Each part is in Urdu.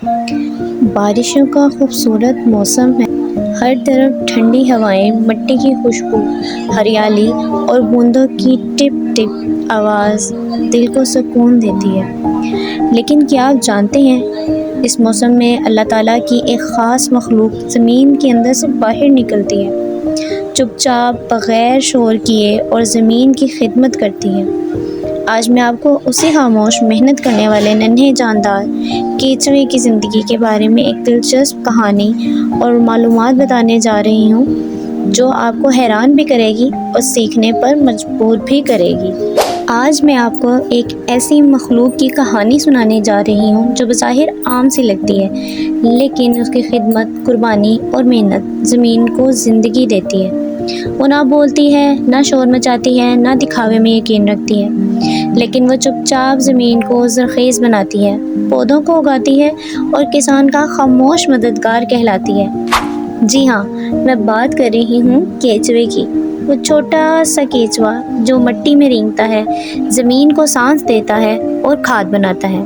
بارشوں کا خوبصورت موسم ہے۔ ہر طرف ٹھنڈی ہوائیں، مٹی کی خوشبو، ہریالی اور بوندوں کی ٹپ ٹپ آواز دل کو سکون دیتی ہے۔ لیکن کیا آپ جانتے ہیں، اس موسم میں اللہ تعالیٰ کی ایک خاص مخلوق زمین کے اندر سے باہر نکلتی ہے، چپ چاپ بغیر شور کیے اور زمین کی خدمت کرتی ہے۔ آج میں آپ کو اسی خاموش محنت کرنے والے ننھے جاندار کیچوے کی زندگی کے بارے میں ایک دلچسپ کہانی اور معلومات بتانے جا رہی ہوں، جو آپ کو حیران بھی کرے گی اور سیکھنے پر مجبور بھی کرے گی۔ آج میں آپ کو ایک ایسی مخلوق کی کہانی سنانے جا رہی ہوں جو بظاہر عام سی لگتی ہے، لیکن اس کی خدمت، قربانی اور محنت زمین کو زندگی دیتی ہے۔ وہ نہ بولتی ہے، نہ شور مچاتی ہے، نہ دکھاوے میں یقین رکھتی ہے، لیکن وہ چپ چاپ زمین کو زرخیز بناتی ہے، پودوں کو اگاتی ہے اور کسان کا خاموش مددگار کہلاتی ہے۔ جی ہاں، میں بات کر رہی ہوں کیچوے کی۔ وہ چھوٹا سا کیچوا جو مٹی میں رینگتا ہے، زمین کو سانس دیتا ہے اور کھاد بناتا ہے۔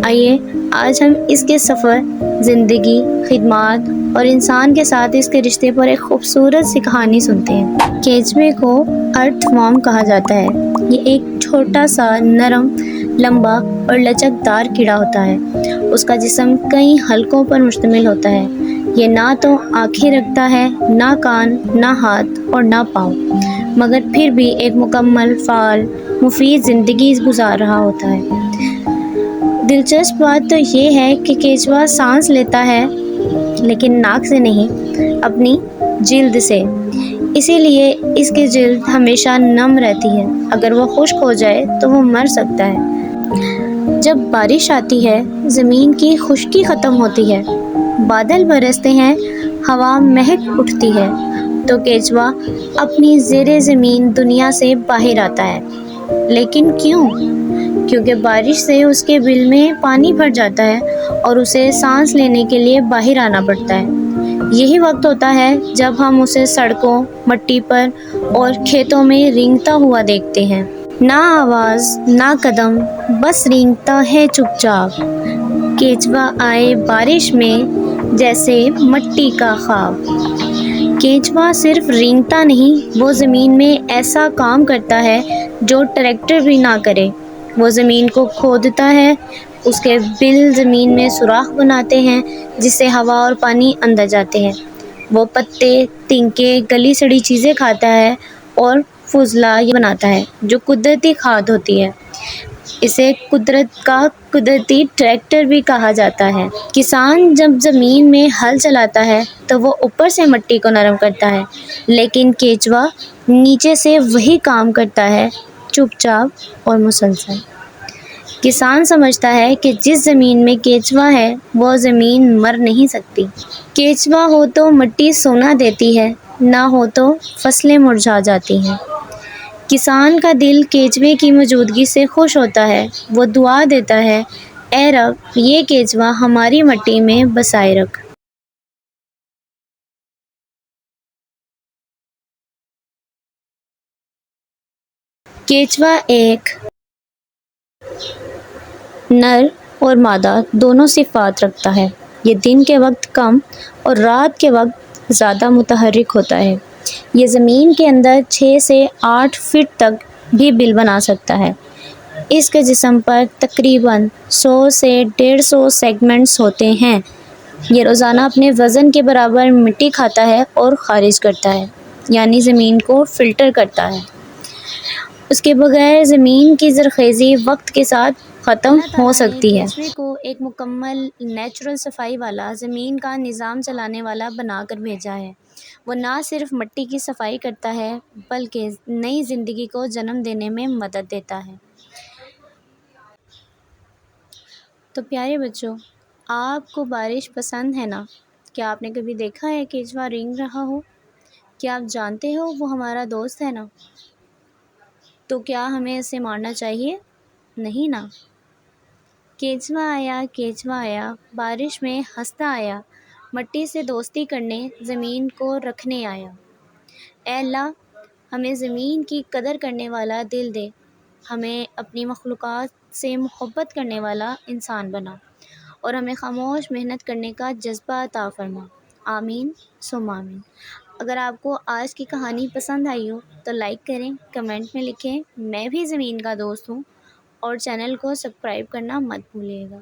آئیے آج ہم اس کے سفر، زندگی، خدمات اور انسان کے ساتھ اس کے رشتے پر ایک خوبصورت سی کہانی سنتے ہیں۔ کیچوے کو ارتھ وارم کہا جاتا ہے۔ یہ ایک چھوٹا سا نرم، لمبا اور لچکدار کیڑا ہوتا ہے۔ اس کا جسم کئی حلقوں پر مشتمل ہوتا ہے۔ یہ نہ تو آنکھیں رکھتا ہے، نہ کان، نہ ہاتھ اور نہ پاؤں، مگر پھر بھی ایک مکمل، فعال، مفید زندگی گزار رہا ہوتا ہے۔ دلچسپ بات تو یہ ہے کہ کیچوا سانس لیتا ہے، لیکن ناک سے نہیں، اپنی جلد سے۔ اسی لیے اس کی جلد ہمیشہ نم رہتی ہے۔ اگر وہ خشک ہو جائے تو وہ مر سکتا ہے۔ جب بارش آتی ہے، زمین کی خشکی ختم ہوتی ہے، بادل برستے ہیں، ہوا مہک اٹھتی ہے، تو کیچوا اپنی زیر زمین دنیا سے باہر آتا ہے۔ لیکن کیوں؟ کیونکہ بارش سے اس کے بل میں پانی بھر جاتا ہے اور اسے سانس لینے کے لیے باہر آنا پڑتا ہے۔ یہی وقت ہوتا ہے جب ہم اسے سڑکوں، مٹی پر اور کھیتوں میں رینگتا ہوا دیکھتے ہیں۔ نہ آواز، نہ قدم، بس رینگتا ہے چپ چاپ۔ کیچوا آئے بارش میں جیسے مٹی کا خواب۔ کیچوا صرف رینگتا نہیں، وہ زمین میں ایسا کام کرتا ہے جو ٹریکٹر بھی نہ کرے۔ وہ زمین کو کھودتا ہے، اس کے بل زمین میں سوراخ بناتے ہیں جس سے ہوا اور پانی اندر جاتے ہیں۔ وہ پتے، تنکے، گلی سڑی چیزیں کھاتا ہے اور فضلہ بناتا ہے جو قدرتی کھاد ہوتی ہے۔ اسے قدرت کا قدرتی ٹریکٹر بھی کہا جاتا ہے۔ کسان جب زمین میں ہل چلاتا ہے تو وہ اوپر سے مٹی کو نرم کرتا ہے، لیکن کیچوا نیچے سے وہی کام کرتا ہے، چپ چاپ اور مسلسل۔ کسان سمجھتا ہے کہ جس زمین میں کیچوا ہے وہ زمین مر نہیں سکتی۔ کیچوا ہو تو مٹی سونا دیتی ہے، نہ ہو تو فصلیں مرجھا جاتی ہیں۔ کسان کا دل کیچوے کی موجودگی سے خوش ہوتا ہے۔ وہ دعا دیتا ہے، اے رب، یہ کیچوا ہماری مٹی میں بسائے رکھ۔ کیچوا ایک نر اور مادہ دونوں صفات رکھتا ہے۔ یہ دن کے وقت کم اور رات کے وقت زیادہ متحرک ہوتا ہے۔ یہ زمین کے اندر 6 سے 8 فٹ تک بھی بل بنا سکتا ہے۔ اس کے جسم پر تقریباً 100 سے 150 سیگمنٹس ہوتے ہیں۔ یہ روزانہ اپنے وزن کے برابر مٹی کھاتا ہے اور خارج کرتا ہے، یعنی زمین کو فلٹر کرتا ہے۔ اس کے بغیر زمین کی زرخیزی وقت کے ساتھ ختم ہو سکتی ہے۔ کیچوے کو ایک مکمل نیچرل صفائی والا، زمین کا نظام چلانے والا بنا کر بھیجا ہے۔ وہ نہ صرف مٹی کی صفائی کرتا ہے بلکہ نئی زندگی کو جنم دینے میں مدد دیتا ہے۔ تو پیارے بچوں، آپ کو بارش پسند ہے نا؟ کیا آپ نے کبھی دیکھا ہے کیچوا رینگ رہا ہو؟ کیا آپ جانتے ہو وہ ہمارا دوست ہے نا؟ تو کیا ہمیں اسے مارنا چاہیے؟ نہیں نا۔ کیچوا آیا، بارش میں ہنستا آیا، مٹی سے دوستی کرنے، زمین کو رکھنے آیا۔ اے اللہ، ہمیں زمین کی قدر کرنے والا دل دے، ہمیں اپنی مخلوقات سے محبت کرنے والا انسان بنا، اور ہمیں خاموش محنت کرنے کا جذبہ عطا فرما۔ آمین ثم آمین۔ اگر آپ کو آج کی کہانی پسند آئی ہو تو لائک کریں، کمنٹ میں لکھیں میں بھی زمین کا دوست ہوں، اور چینل کو سبسکرائب کرنا مت بھولیے گا۔